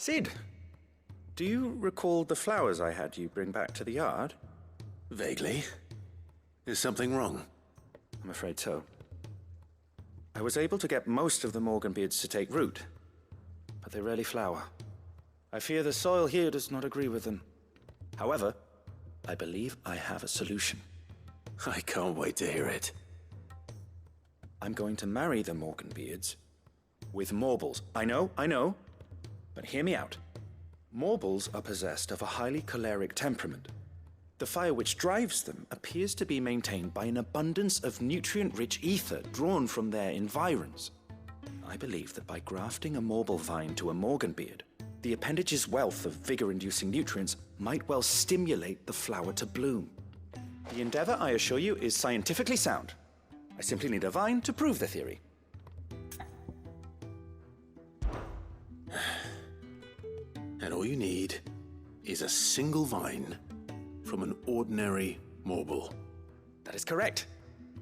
Sid, do you recall the flowers I had you bring back to the yard? Vaguely. Is something wrong? I'm afraid so. I was able to get most of the Morganbeards to take root, but they rarely flower. I fear the soil here does not agree with them. However, I believe I have a solution. I can't wait to hear it. I'm going to marry the Morganbeards with Morbles. I know, but hear me out. Morbles are possessed of a highly choleric temperament. The fire which drives them appears to be maintained by an abundance of nutrient-rich ether drawn from their environs. I believe that by grafting a Morble vine to a Morganbeard, the appendage's wealth of vigor-inducing nutrients might well stimulate the flower to bloom. The endeavor, I assure you, is scientifically sound. I simply need a vine to prove the theory. And all you need is a single vine from an ordinary Morble. That is correct.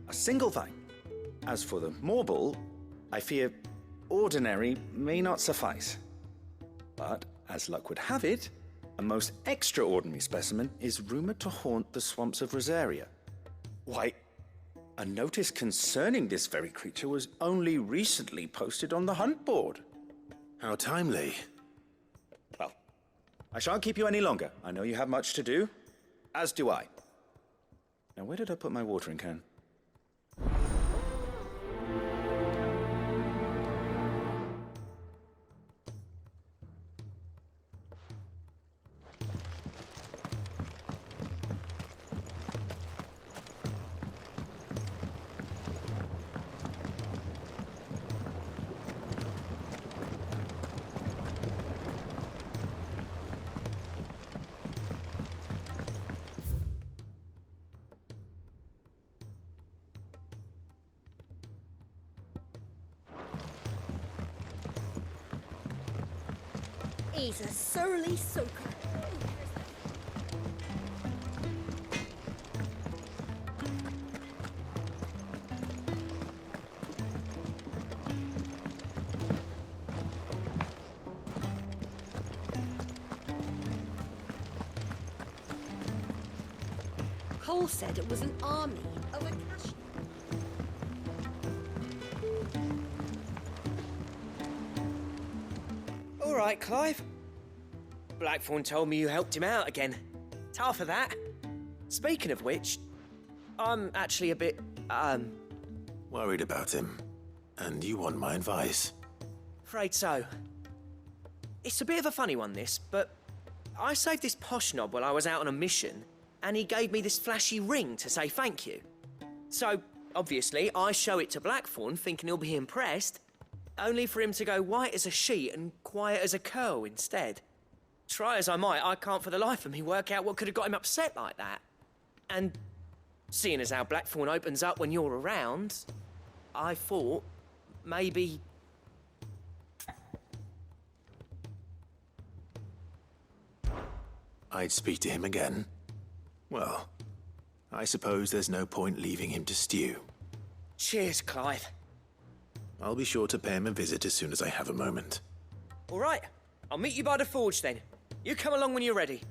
A single vine. As for the Morble, I fear ordinary may not suffice. But, as luck would have it, a most extraordinary specimen is rumored to haunt the swamps of Rosaria. Why, a notice concerning this very creature was only recently posted on the hunt board. How timely. Well, I shan't keep you any longer. I know you have much to do, as do I. Now, where did I put my watering can? He's a surly soaker. Cole said it was an army of a cash. All right, Clive. Blackthorn told me you helped him out again. Tough of that. Speaking of which, I'm actually a bit, Worried about him. And you want my advice? afraid so. It's a bit of a funny one, this, but I saved this posh knob while I was out on a mission, and he gave me this flashy ring to say thank you. So, obviously, I show it to Blackthorn, thinking he'll be impressed, only for him to go white as a sheet and quiet as a curl instead. Try as I might, I can't for the life of me work out what could have got him upset like that. And seeing as how Blackthorn opens up when you're around, I thought maybe... I'd speak to him again. Well, I suppose there's no point leaving him to stew. Cheers, Clive. I'll be sure to pay him a visit as soon as I have a moment. All right, I'll meet you by the forge then. You come along when you're ready.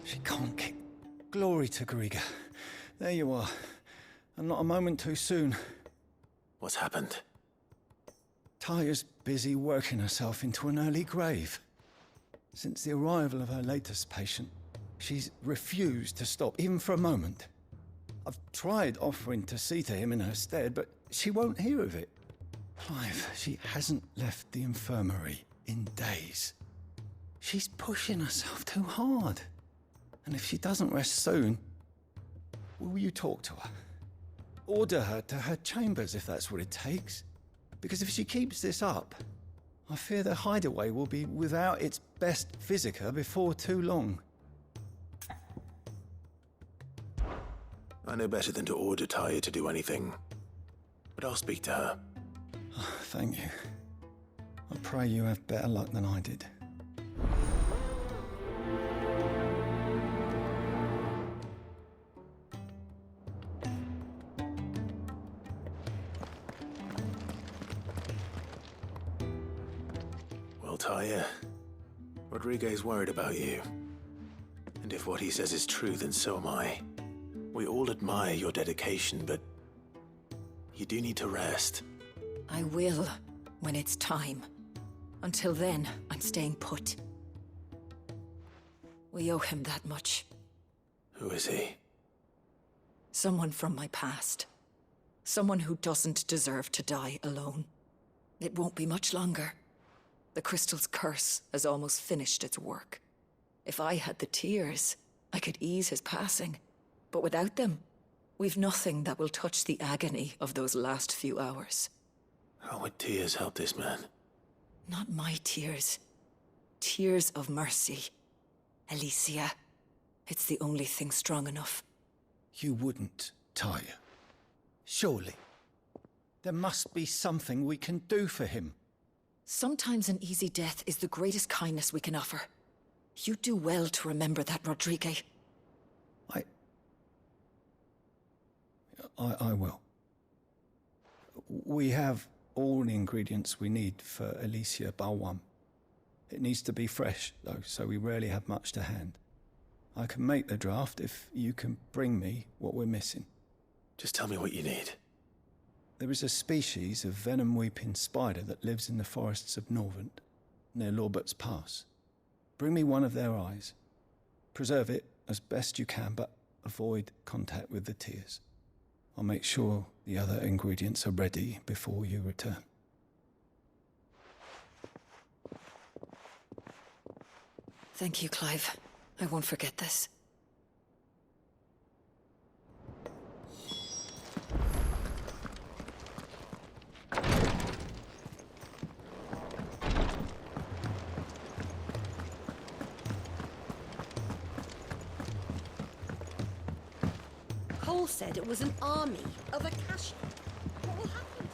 She can't kick. Glory to Griga. There you are. And not a moment too soon. What's happened? Taya's busy working herself into an early grave. Since the arrival of her latest patient, she's refused to stop, even for a moment. I've tried offering to see to him in her stead, but she won't hear of it. Clive, she hasn't left the infirmary in days. She's pushing herself too hard. And if she doesn't rest soon, will you talk to her? Order her to her chambers if that's what it takes. Because if she keeps this up, I fear the hideaway will be without its best physica before too long. I know better than to order Taya to do anything, but I'll speak to her. Thank you. I pray you have better luck than I did. Well, Taya, Rodriguez worried about you. And if what he says is true, then so am I. We all admire your dedication, but you do need to rest. I will, when it's time. Until then, I'm staying put. We owe him that much. Who is he? Someone from my past. Someone who doesn't deserve to die alone. It won't be much longer. The crystal's curse has almost finished its work. If I had the tears, I could ease his passing. But without them, we've nothing that will touch the agony of those last few hours. How would tears help this man? Not my tears. Tears of mercy. Alicia, it's the only thing strong enough. You wouldn't, Taya. Surely. There must be something we can do for him. Sometimes an easy death is the greatest kindness we can offer. You do well to remember that, Rodriguez. I will. We have all the ingredients we need for Alicia Balwam. It needs to be fresh, though, so we rarely have much to hand. I can make the draft if you can bring me what we're missing. Just tell me what you need. There is a species of venom-weeping spider that lives in the forests of Norvent, near Lorbert's Pass. Bring me one of their eyes. Preserve it as best you can, but avoid contact with the tears. I'll make sure the other ingredients are ready before you return. Thank you, Clive. I won't forget this. Cole said it was an army of Akasha. What will happen?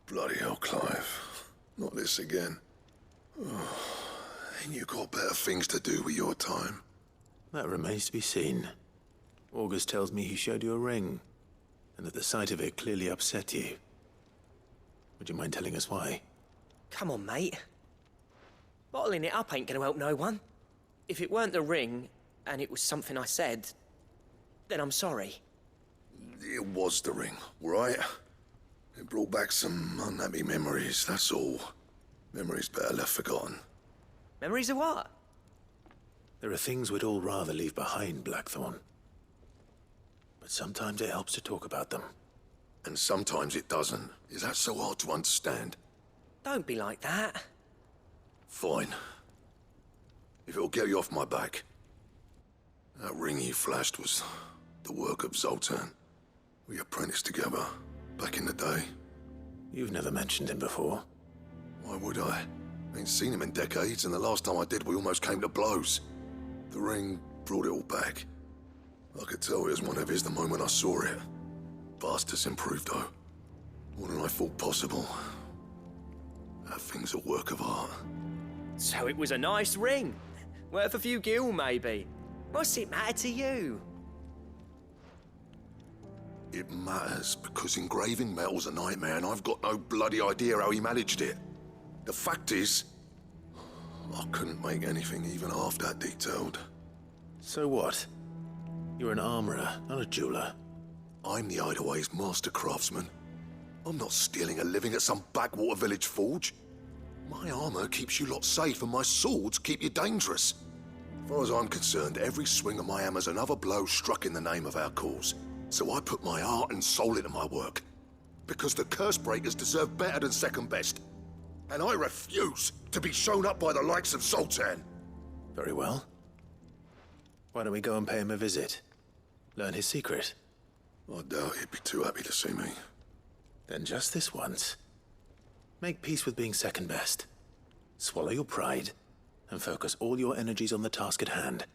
Bloody hell, Clive. Not this again. Ain't you got better things to do with your time? That remains to be seen. August tells me he showed you a ring, and that the sight of it clearly upset you. Would you mind telling us why? Come on, mate. Bottling it up ain't gonna help no one. If it weren't the ring, and it was something I said, then I'm sorry. It was the ring, right? It brought back some unhappy memories, that's all. Memories better left forgotten. Memories of what? There are things we'd all rather leave behind, Blackthorn. But sometimes it helps to talk about them. And sometimes it doesn't. Is that so hard to understand? Don't be like that. Fine. If it'll get you off my back. That ring you flashed was the work of Zoltan. We apprenticed together, back in the day. You've never mentioned him before. Why would I? Ain't seen him in decades, and the last time I did, we almost came to blows. The ring brought it all back. I could tell it was one of his the moment I saw it. Vast has improved, though. More than I thought possible. That thing's a work of art. So it was a nice ring. Worth a few gil, maybe. What's it matter to you? It matters, because engraving metal's a nightmare, and I've got no bloody idea how he managed it. The fact is, I couldn't make anything even half that detailed. So what? You're an armorer, not a jeweler. I'm the Hideaway's master craftsman. I'm not stealing a living at some backwater village forge. My armor keeps you lot safe, and my swords keep you dangerous. As far as I'm concerned, every swing of my hammer's another blow struck in the name of our cause. So I put my heart and soul into my work. Because the curse breakers deserve better than second best. And I refuse to be shown up by the likes of Sultan. Very well. Why don't we go and pay him a visit? Learn his secret. I doubt he'd be too happy to see me. Then just this once. Make peace with being second best. Swallow your pride, and focus all your energies on the task at hand.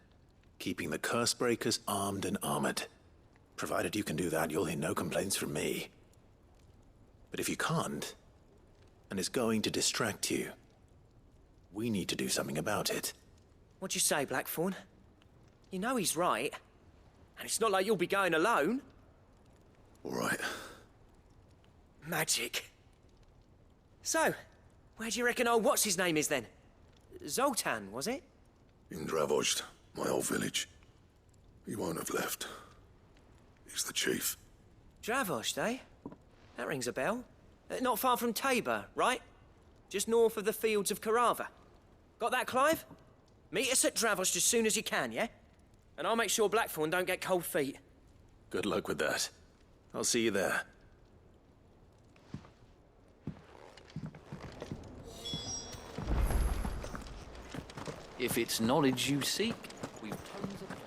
Keeping the curse breakers armed and armored. Provided you can do that, you'll hear no complaints from me. But if you can't, and it's going to distract you, we need to do something about it. What'd you say, Blackthorn? You know he's right. And it's not like you'll be going alone. All right. Magic. So, where do you reckon old what's-his-name is then? Zoltan, was it? In Dravozd, my old village. He won't have left. He's the chief. Dravozd, eh? That rings a bell. Not far from Tabor, right? Just north of the fields of Carava. Got that, Clive? Meet us at Dravozd as soon as you can, yeah? And I'll make sure Blackthorn don't get cold feet. Good luck with that. I'll see you there. If it's knowledge you seek, we've tons of...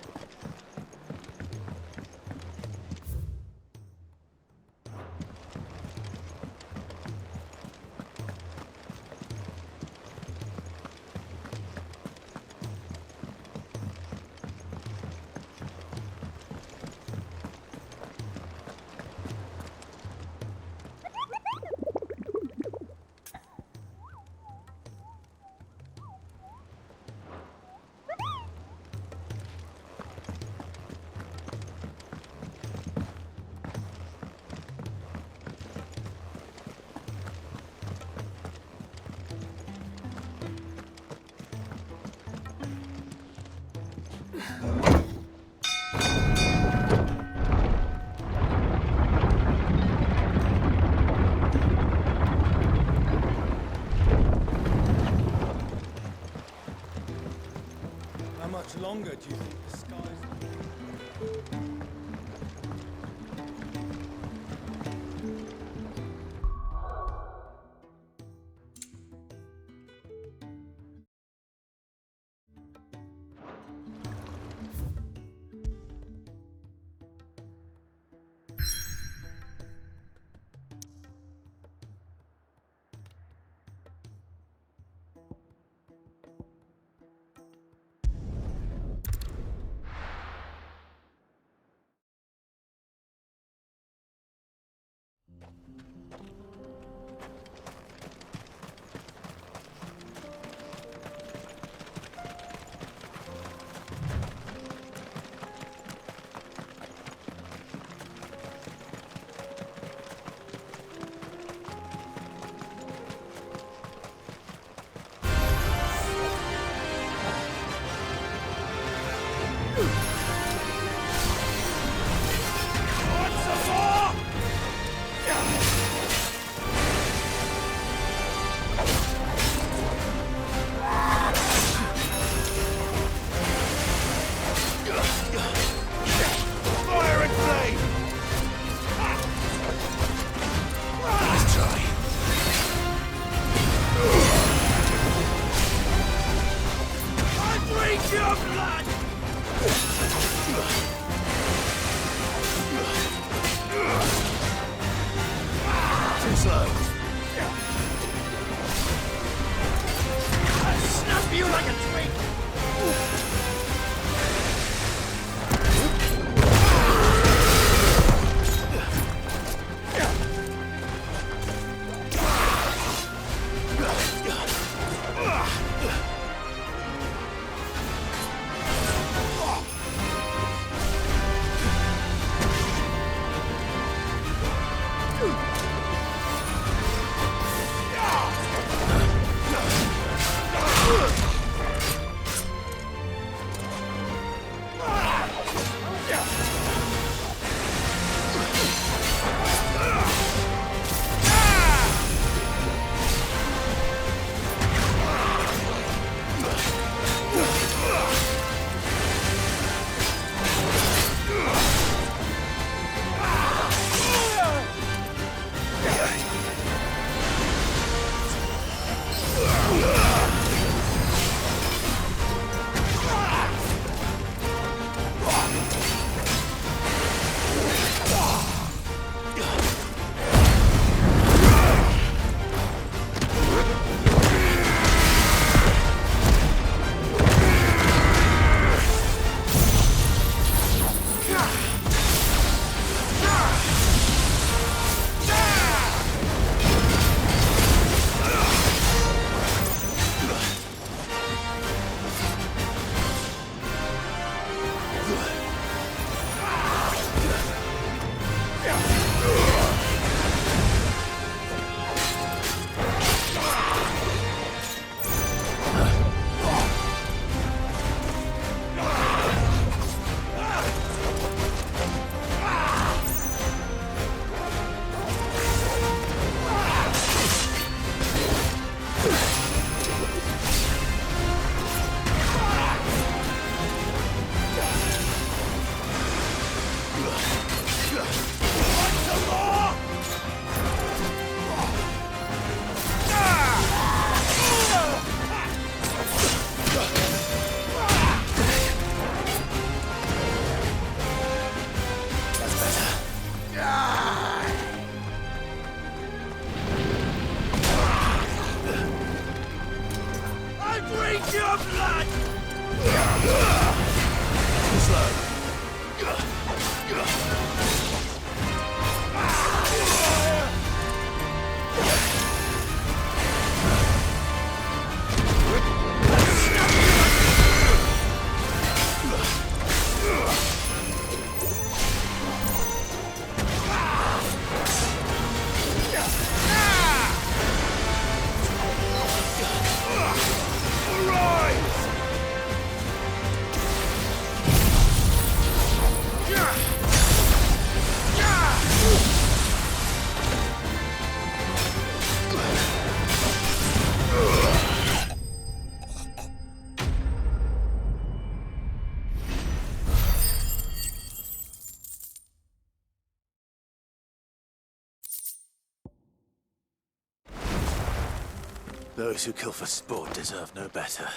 Those who kill for sport deserve no better.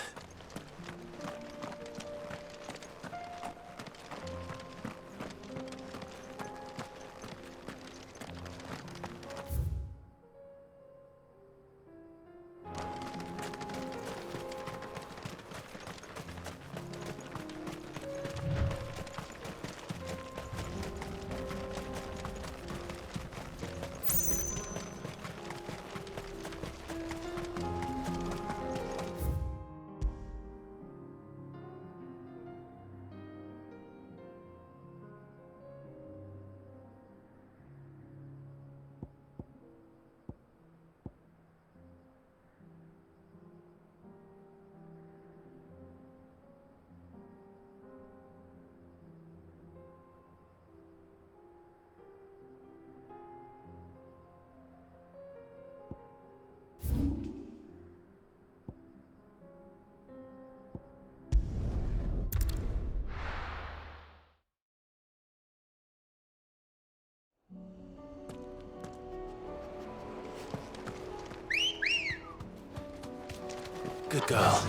Good girl.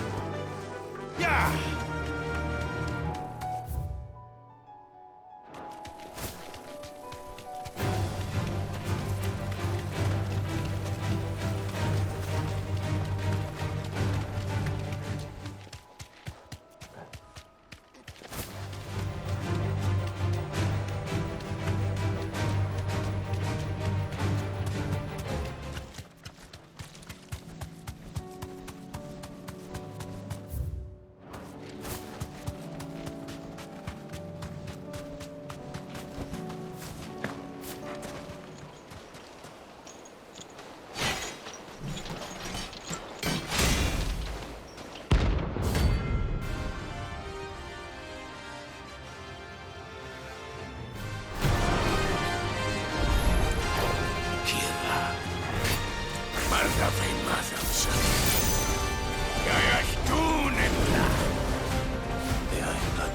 Yeah!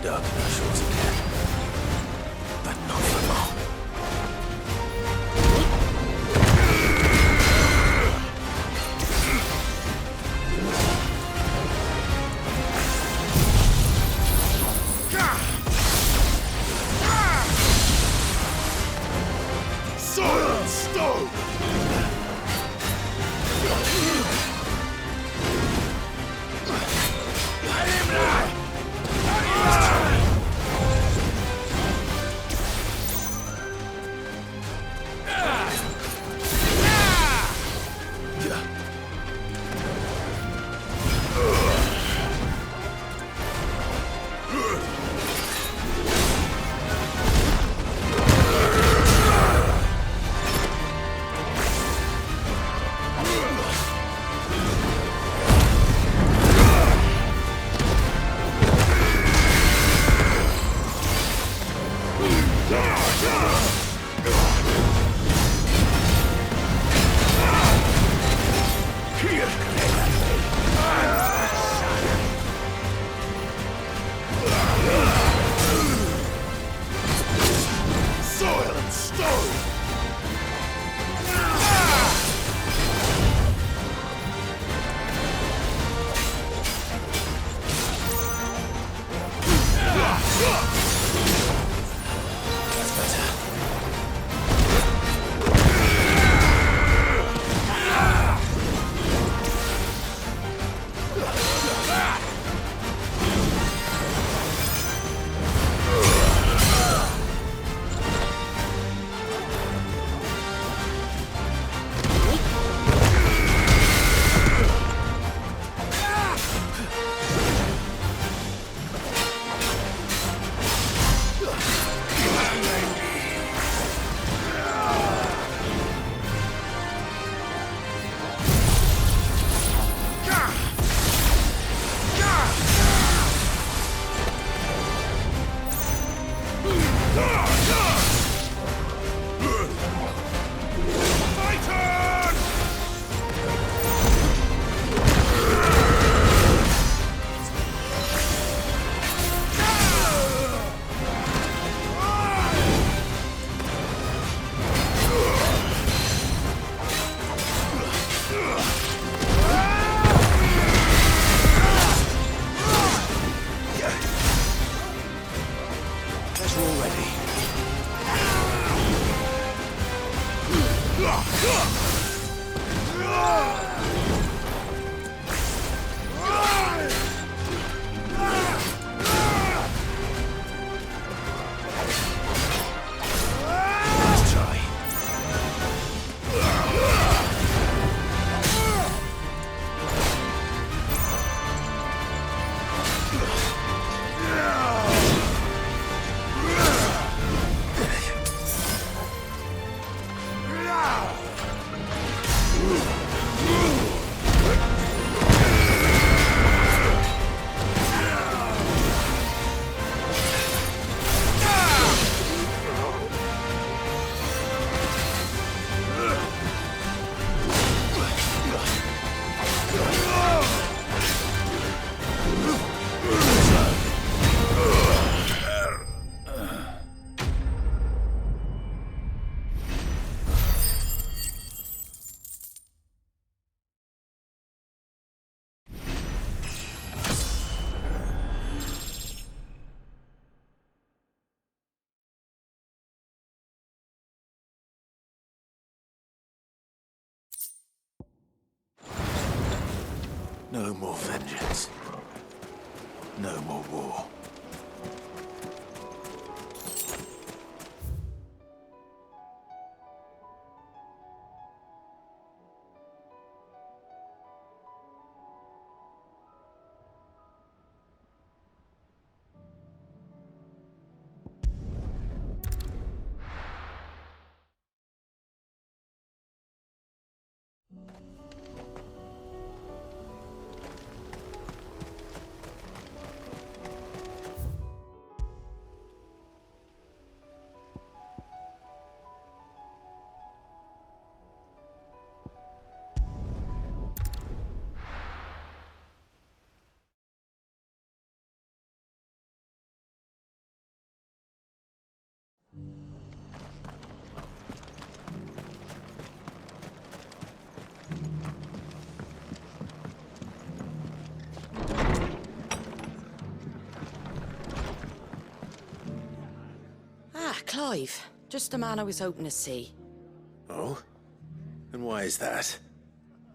Dark shorts again. But not for long. Sword and stone! Let him die! Soil and stone! That's better. No more vengeance. No more war. Ah, Clive. Just the man I was hoping to see. Oh? And why is that?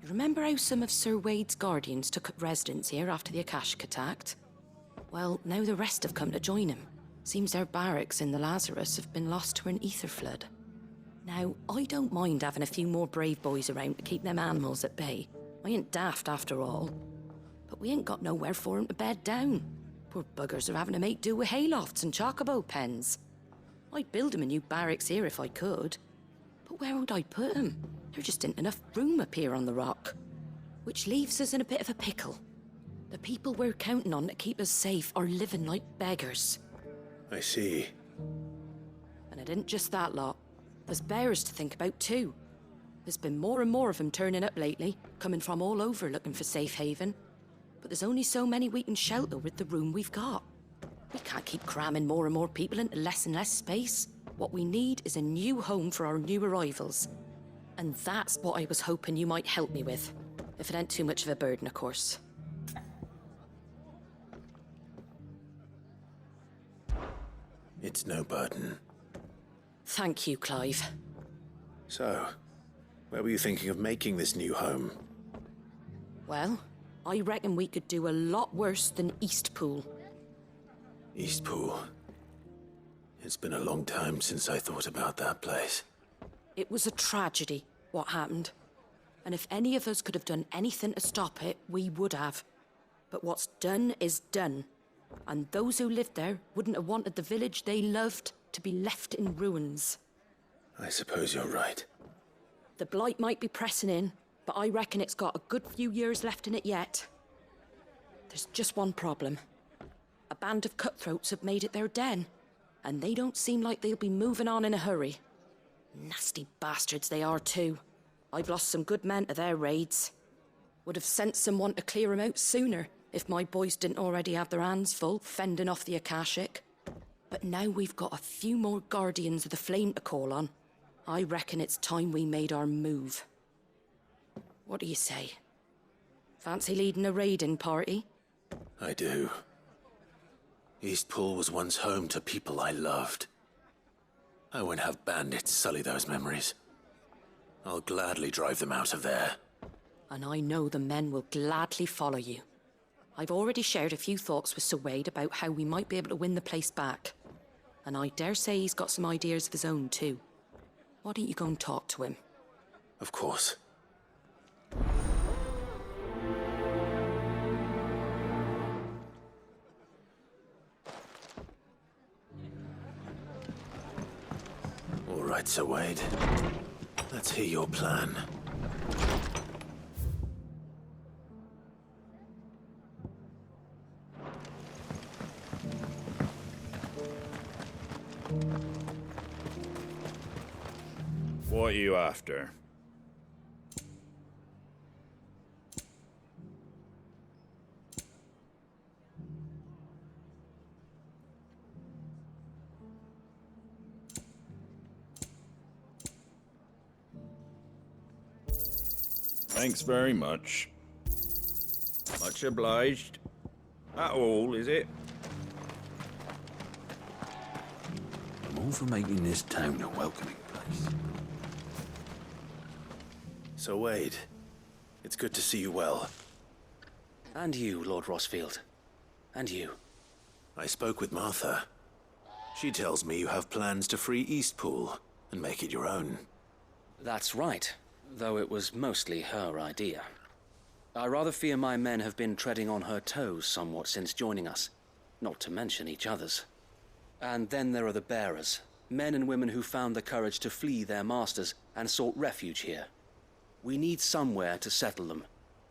You remember how some of Sir Wade's guardians took up residence here after the Akashic attacked? Well, now the rest have come to join him. Seems their barracks in the Lazarus have been lost to an ether flood. Now, I don't mind having a few more brave boys around to keep them animals at bay. I ain't daft after all. But we ain't got nowhere for 'em to bed down. Poor buggers are having to make do with haylofts and chocobo pens. I'd build 'em a new barracks here if I could. But where would I put 'em? There just ain't enough room up here on the rock. Which leaves us in a bit of a pickle. The people we're counting on to keep us safe are living like beggars. I see. And it ain't just that lot. There's bears to think about too. There's been more and more of them turning up lately, coming from all over looking for safe haven. But there's only so many we can shelter with the room we've got. We can't keep cramming more and more people into less and less space. What we need is a new home for our new arrivals. And that's what I was hoping you might help me with. If it ain't too much of a burden, of course. It's no burden. Thank you, Clive. So, where were you thinking of making this new home? Well, I reckon we could do a lot worse than Eastpool. Eastpool. It's been a long time since I thought about that place. It was a tragedy, what happened. And if any of us could have done anything to stop it, we would have. But what's done is done. And those who lived there wouldn't have wanted the village they loved to be left in ruins. I suppose you're right. The blight might be pressing in, but I reckon it's got a good few years left in it yet. There's just one problem. A band of cutthroats have made it their den, and they don't seem like they'll be moving on in a hurry. Nasty bastards they are too. I've lost some good men to their raids. Would have sent someone to clear 'em out sooner, if my boys didn't already have their hands full fending off the Akashic. But now we've got a few more Guardians of the Flame to call on. I reckon it's time we made our move. What do you say? Fancy leading a raiding party? I do. Eastpool was once home to people I loved. I won't have bandits sully those memories. I'll gladly drive them out of there. And I know the men will gladly follow you. I've already shared a few thoughts with Sir Wade about how we might be able to win the place back. And I dare say he's got some ideas of his own too. Why don't you go and talk to him? Of course. All right, Sir Wade. Let's hear your plan. What are you after? Thanks very much. Much obliged. That all, is it? I'm all for making this town a welcoming place. So, Wade, it's good to see you well. And you, Lord Rosfield. And you. I spoke with Martha. She tells me you have plans to free Eastpool and make it your own. That's right, though it was mostly her idea. I rather fear my men have been treading on her toes somewhat since joining us, not to mention each other's. And then there are the bearers, men and women who found the courage to flee their masters and sought refuge here. We need somewhere to settle them,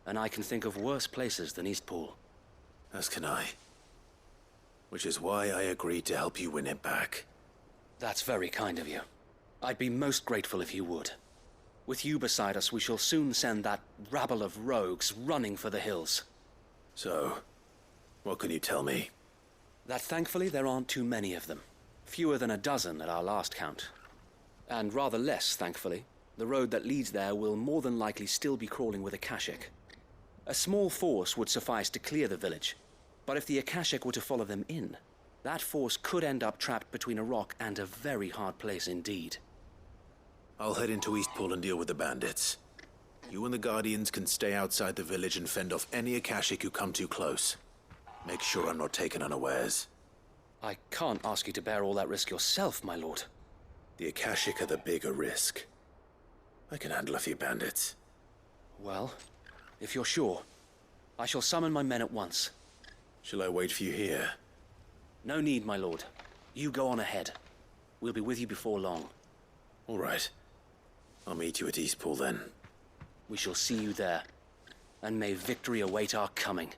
and I can think of worse places than Eastpool. As can I. Which is why I agreed to help you win it back. That's very kind of you. I'd be most grateful if you would. With you beside us, we shall soon send that rabble of rogues running for the hills. So, what can you tell me? That thankfully there aren't too many of them. Fewer than a dozen at our last count. And rather less, thankfully. The road that leads there will more than likely still be crawling with Akashic. A small force would suffice to clear the village, but if the Akashic were to follow them in, that force could end up trapped between a rock and a very hard place indeed. I'll head into Eastpool and deal with the bandits. You and the Guardians can stay outside the village and fend off any Akashic who come too close. Make sure I'm not taken unawares. I can't ask you to bear all that risk yourself, my lord. The Akashic are the bigger risk. I can handle a few bandits. Well, if you're sure, I shall summon my men at once. Shall I wait for you here? No need, my lord. You go on ahead. We'll be with you before long. All right. I'll meet you at Eastpool then. We shall see you there. And may victory await our coming.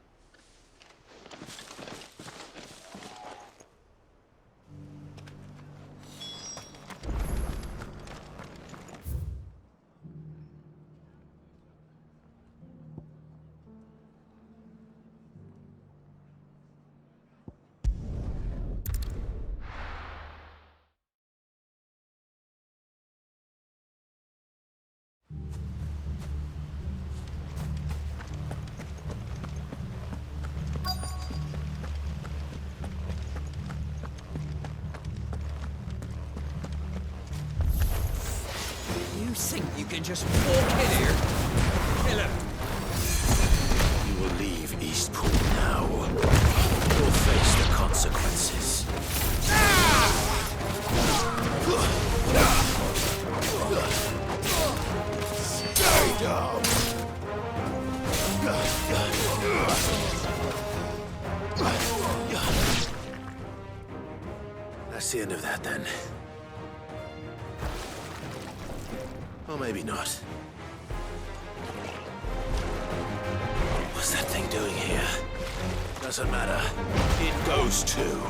You think you can just walk in here? Kill him. You will leave Eastpool now. You'll face the consequences. Stay down! That's the end of that then. Or maybe not. What's that thing doing here? Doesn't matter. It goes too.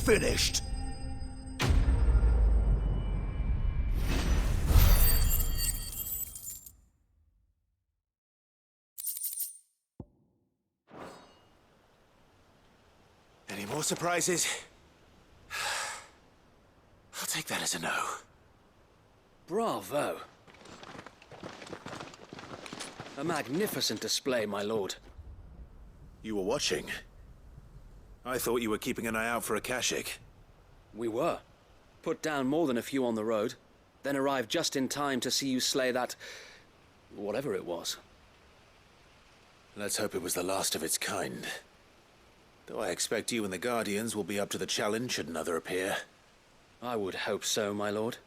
finished. Any more surprises? I'll take that as a no. Bravo. A magnificent display, my lord. You were watching. I thought you were keeping an eye out for a Kashik. We were. Put down more than a few on the road, then arrived just in time to see you slay that... whatever it was. Let's hope it was the last of its kind. Though I expect you and the Guardians will be up to the challenge should another appear. I would hope so, my lord.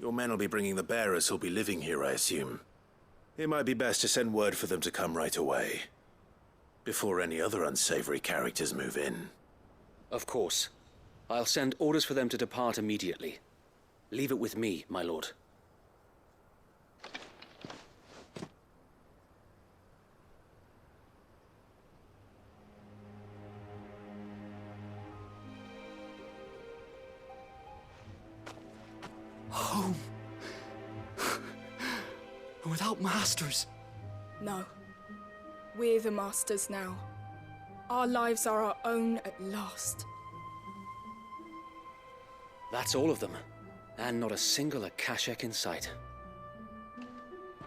Your men will be bringing the bearers who'll be living here, I assume. It might be best to send word for them to come right away, before any other unsavory characters move in. Of course. I'll send orders for them to depart immediately. Leave it with me, my lord. Home. Without masters. No. We're the masters now. Our lives are our own at last. That's all of them. And not a single Akashek in sight.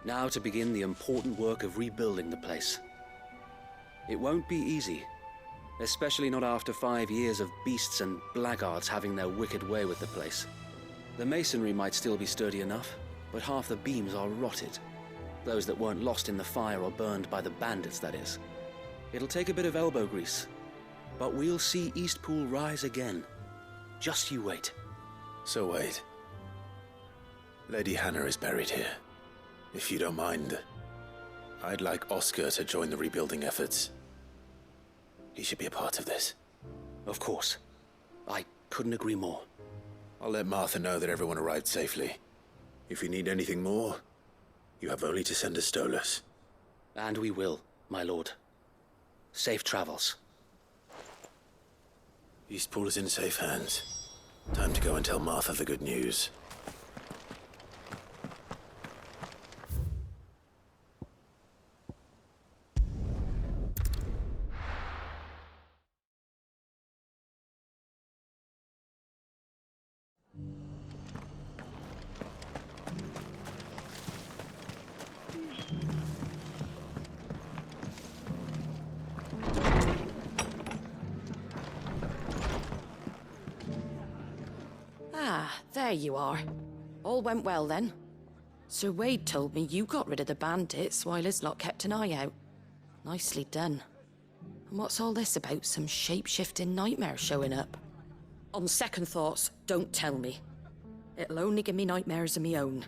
Now to begin the important work of rebuilding the place. It won't be easy. Especially not after 5 years of beasts and blackguards having their wicked way with the place. The masonry might still be sturdy enough, but half the beams are rotted. Those that weren't lost in the fire or burned by the bandits, that is. It'll take a bit of elbow grease, but we'll see Eastpool rise again. Just you wait. So wait. Lady Hannah is buried here. If you don't mind, I'd like Oscar to join the rebuilding efforts. He should be a part of this. Of course. I couldn't agree more. I'll let Martha know that everyone arrived safely. If you need anything more, you have only to send a Stolas. And we will, my lord. Safe travels. Eastpool is in safe hands. Time to go and tell Martha the good news. There you are. All went well then. Sir Wade told me you got rid of the bandits while his lot kept an eye out. Nicely done. And what's all this about some shape-shifting nightmare showing up? On second thoughts, don't tell me. It'll only give me nightmares of my own.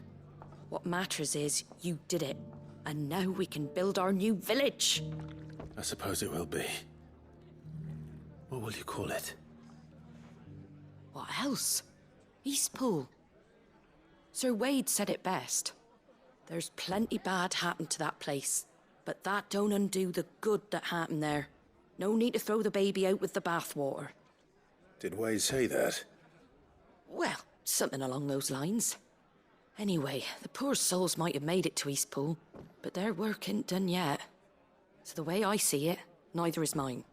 What matters is you did it, and now we can build our new village. I suppose it will be. What will you call it? What else? Eastpool. Sir Wade said it best. There's plenty bad happened to that place, but that don't undo the good that happened there. No need to throw the baby out with the bathwater. Did Wade say that? Well, something along those lines. Anyway, the poor souls might have made it to Eastpool, but their work ain't done yet. So the way I see it, neither is mine.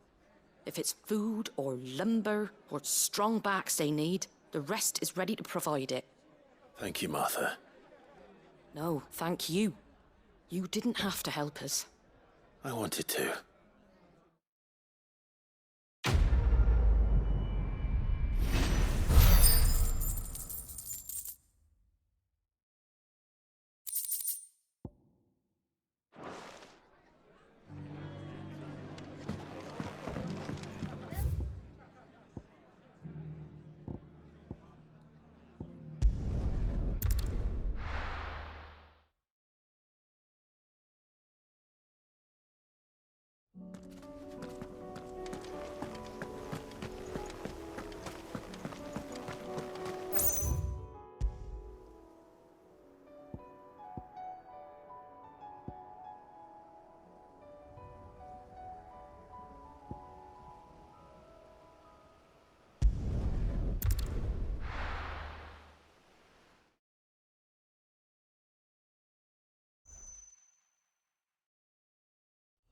If it's food or lumber or strong backs they need, the rest is ready to provide it. Thank you, Martha. No, thank you. You didn't have to help us. I wanted to.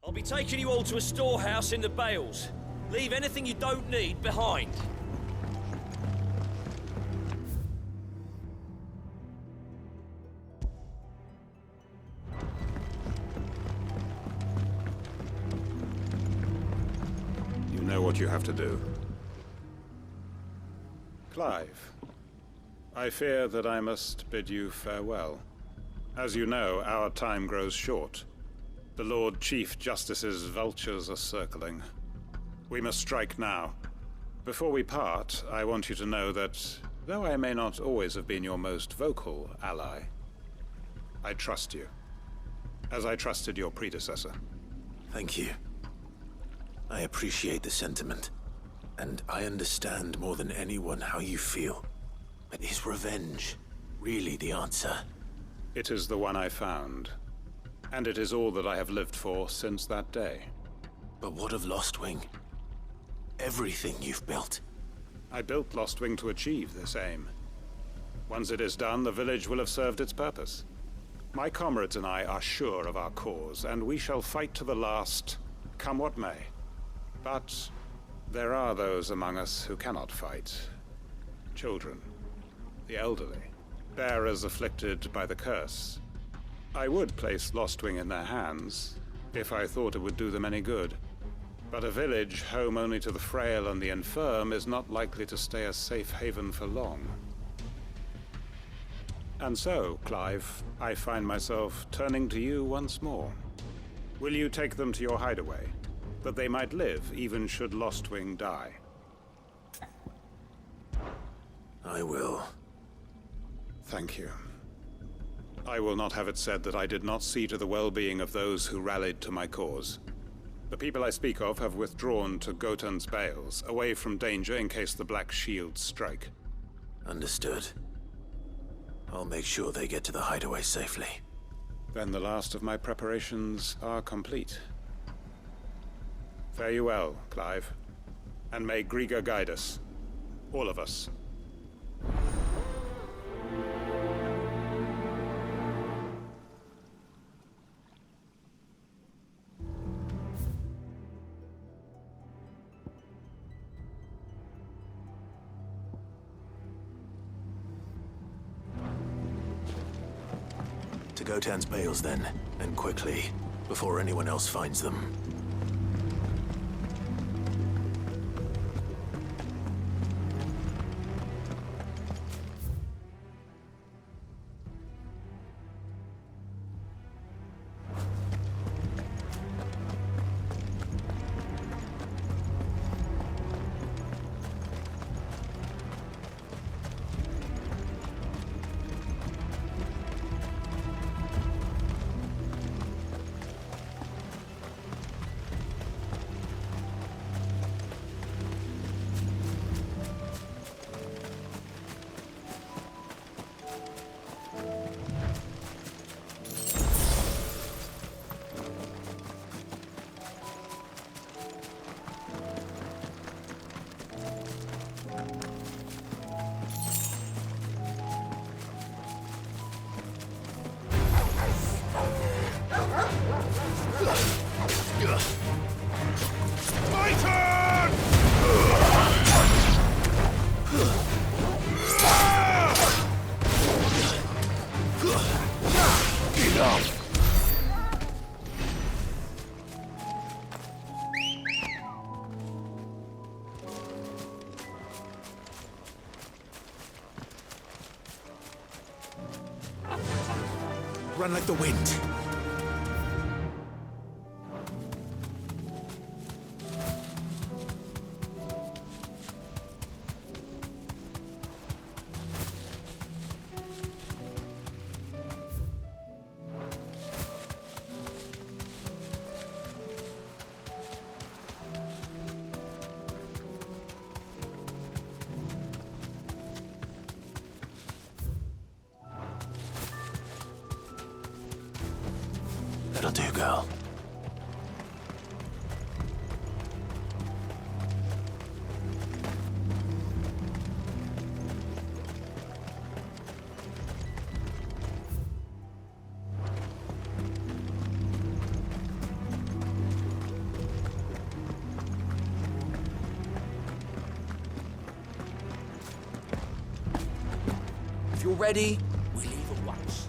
I'll be taking you all to a storehouse in the Bales. Leave anything you don't need behind. You know what you have to do. Clive, I fear that I must bid you farewell. As you know, our time grows short. The Lord Chief Justice's vultures are circling. We must strike now. Before we part, I want you to know that, though I may not always have been your most vocal ally, I trust you, as I trusted your predecessor. Thank you. I appreciate the sentiment, and I understand more than anyone how you feel. But is revenge really the answer? It is the one I found, and it is all that I have lived for since that day. But what of Lostwing? Everything you've built. I built Lostwing to achieve this aim. Once it is done, the village will have served its purpose. My comrades and I are sure of our cause, and we shall fight to the last, come what may. But there are those among us who cannot fight. Children, the elderly, bearers afflicted by the curse. I would place Lostwing in their hands, if I thought it would do them any good. But a village home only to the frail and the infirm is not likely to stay a safe haven for long. And so, Clive, I find myself turning to you once more. Will you take them to your hideaway, that they might live even should Lostwing die? I will. Thank you. I will not have it said that I did not see to the well-being of those who rallied to my cause. The people I speak of have withdrawn to Gotan's Bales, away from danger in case the Black Shields strike. Understood. I'll make sure they get to the hideaway safely. Then the last of my preparations are complete. Fare you well, Clive. And may Griga guide us. All of us. To Gotan's Bales then, and quickly, before anyone else finds them. My turn! Enough! Run like the wind. That'll do, girl. you're ready, we leave at once.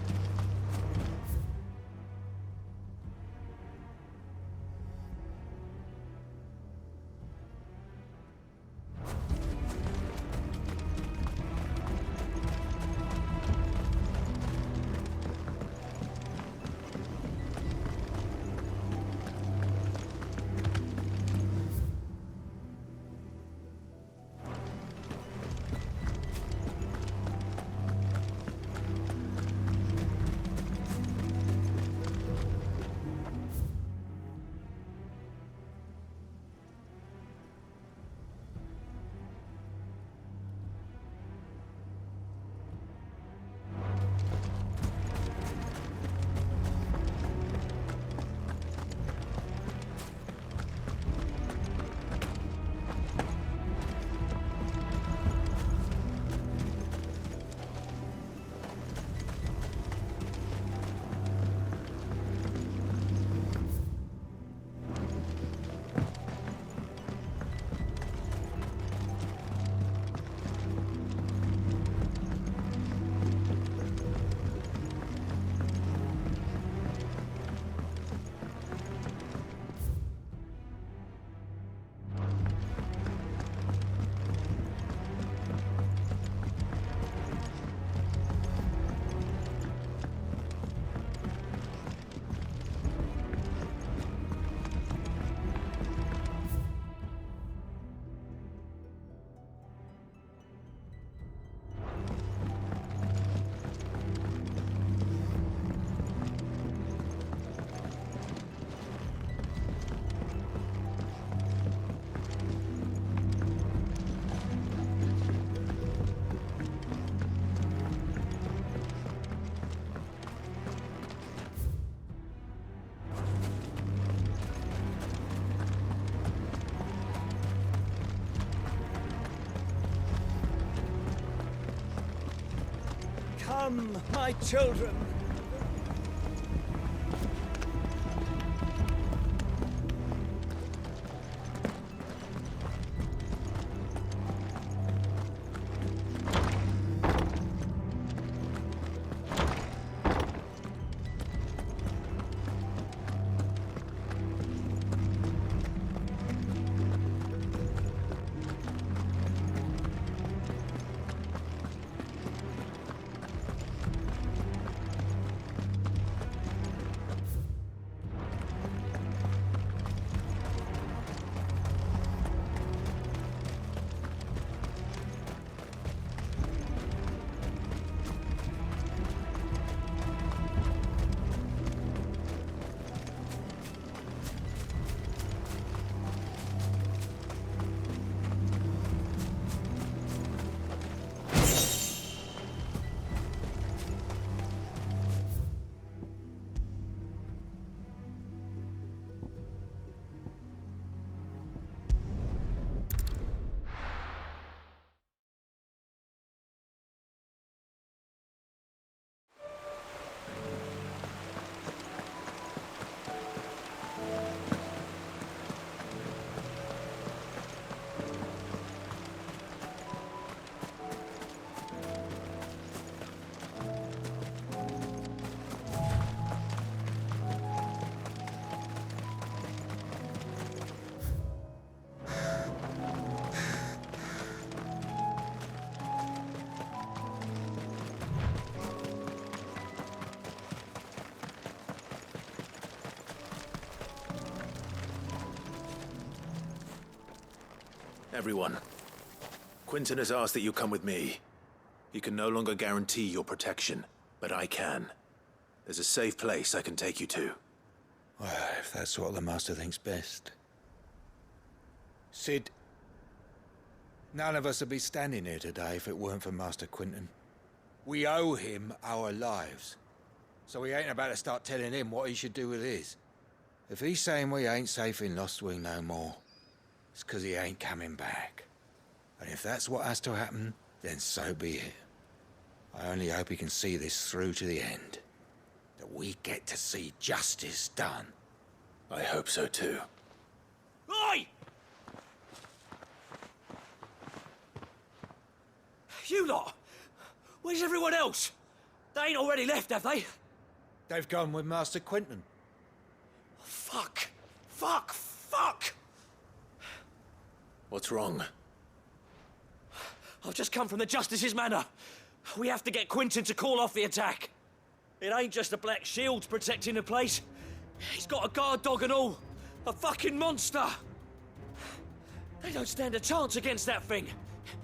Come, my children. Everyone, Quinton has asked that you come with me. He can no longer guarantee your protection, but I can. There's a safe place I can take you to. Well, if that's what the Master thinks best. Sid, none of us would be standing here today if it weren't for Master Quinton. We owe him our lives. So we ain't about to start telling him what he should do with his. If he's saying we ain't safe in Lost Wing no more, it's 'cause he ain't coming back. And if that's what has to happen, then so be it. I only hope he can see this through to the end. That we get to see justice done. I hope so too. Oi! You lot! Where's everyone else? They ain't already left, have they? They've gone with Master Quinton. Fuck! Fuck! Fuck! What's wrong? I've just come from the Justice's manor. We have to get Quinton to call off the attack. It ain't just the Black Shields protecting the place. He's got a guard dog and all. A fucking monster! They don't stand a chance against that thing.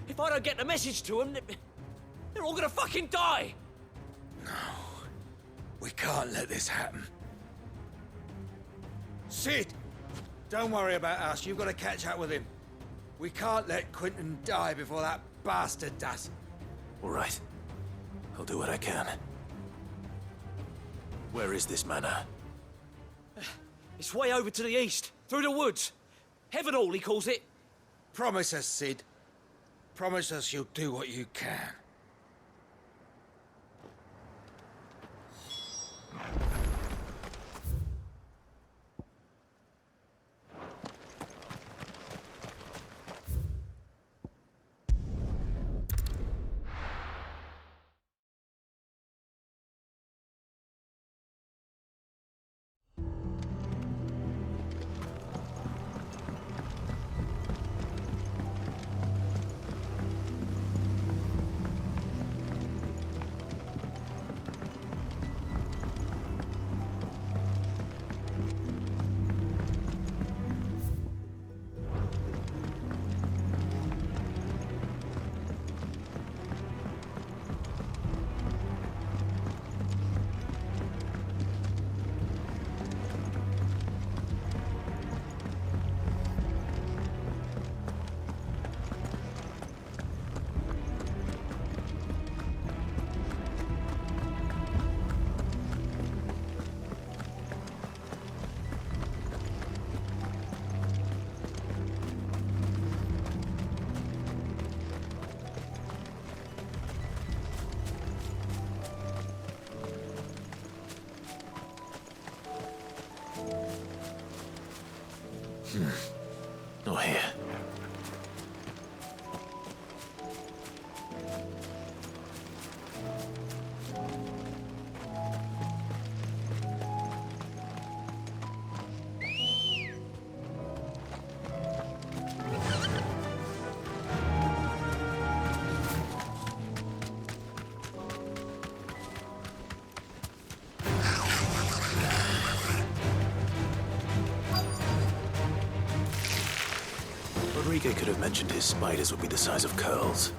If I don't get the message to them, they're all gonna fucking die! No. We can't let this happen. Sid! Don't worry about us. You've got to catch up with him. We can't let Quinton die before that bastard does. All right. I'll do what I can. Where is this manor? It's way over to the east, through the woods. Heaven Hall, he calls it. Promise us, Sid. Promise us you'll do what you can. Not here. Rodrigo could have mentioned his spiders would be the size of curls.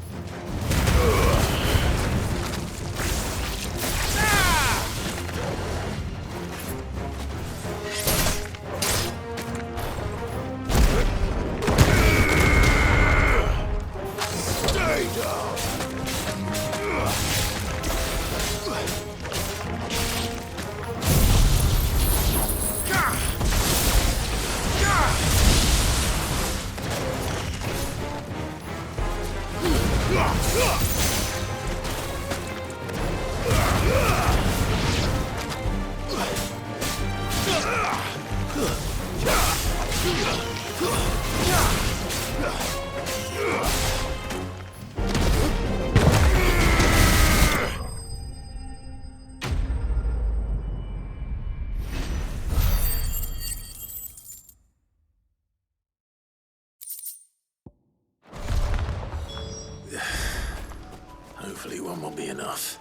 Hopefully one won't be enough.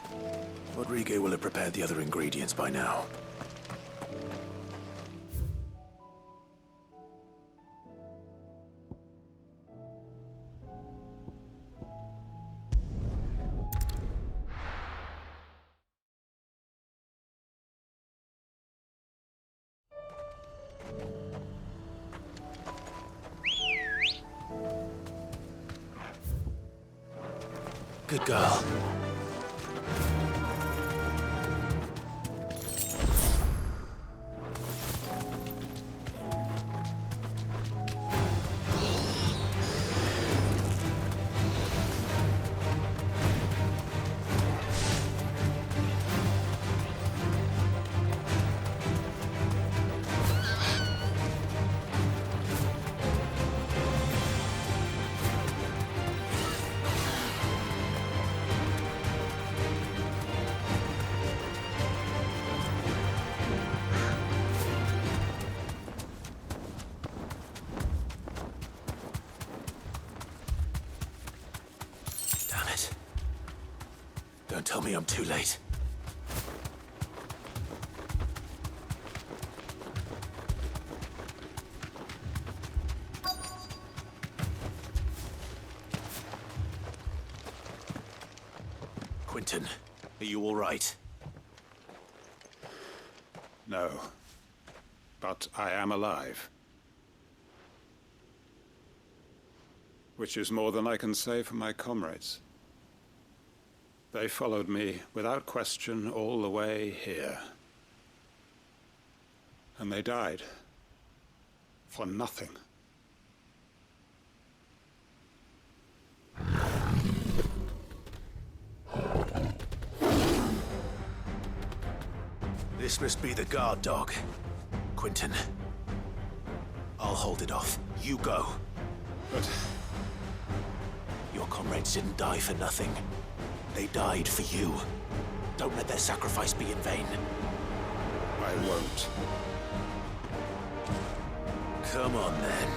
Rodrigo will have prepared the other ingredients by now. Good girl. Don't tell me I'm too late. Quentin, are you all right? No. But I am alive. Which is more than I can say for my comrades. They followed me without question all the way here. And they died. For nothing. This must be the guard dog. Quentin. I'll hold it off. You go. But your comrades didn't die for nothing. They died for you. Don't let their sacrifice be in vain. I won't. Come on, then.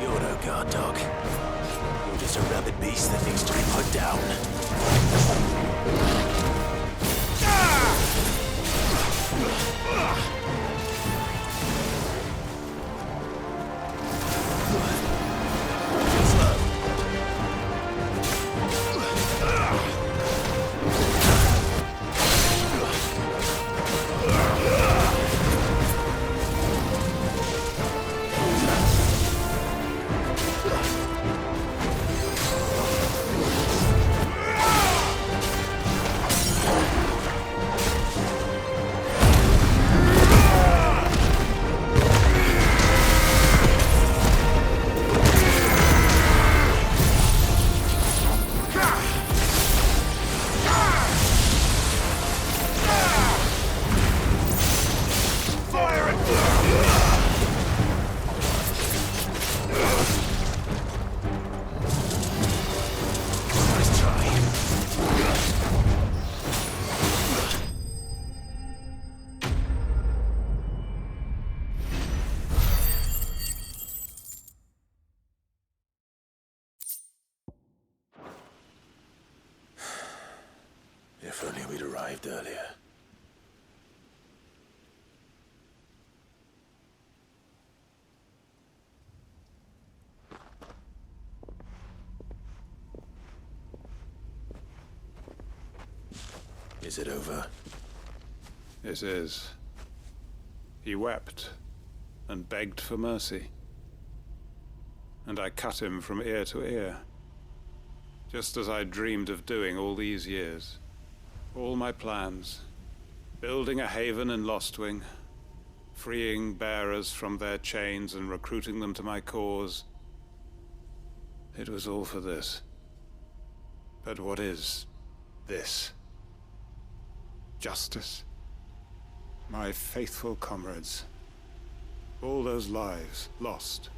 You're no guard dog. You're just a rabid beast that needs to be put down. If only we'd arrived earlier. Is it over? It is. He wept and begged for mercy. And I cut him from ear to ear. Just as I dreamed of doing all these years. All my plans. Building a haven in Lostwing. Freeing bearers from their chains and recruiting them to my cause. It was all for this. But what is this? Justice? My faithful comrades. All those lives lost.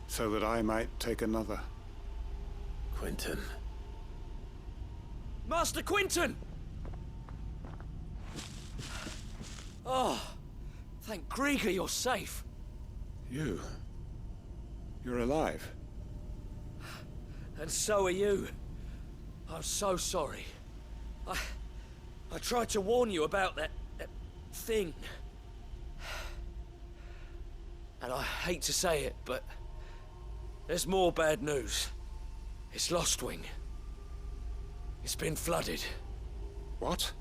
So that I might take another. Quentin. Master Quentin! Oh, thank Grieger you're safe. You're alive. And so are you. I'm so sorry. I tried to warn you about that thing. And I hate to say it, but there's more bad news. It's Lostwing. It's been flooded. What?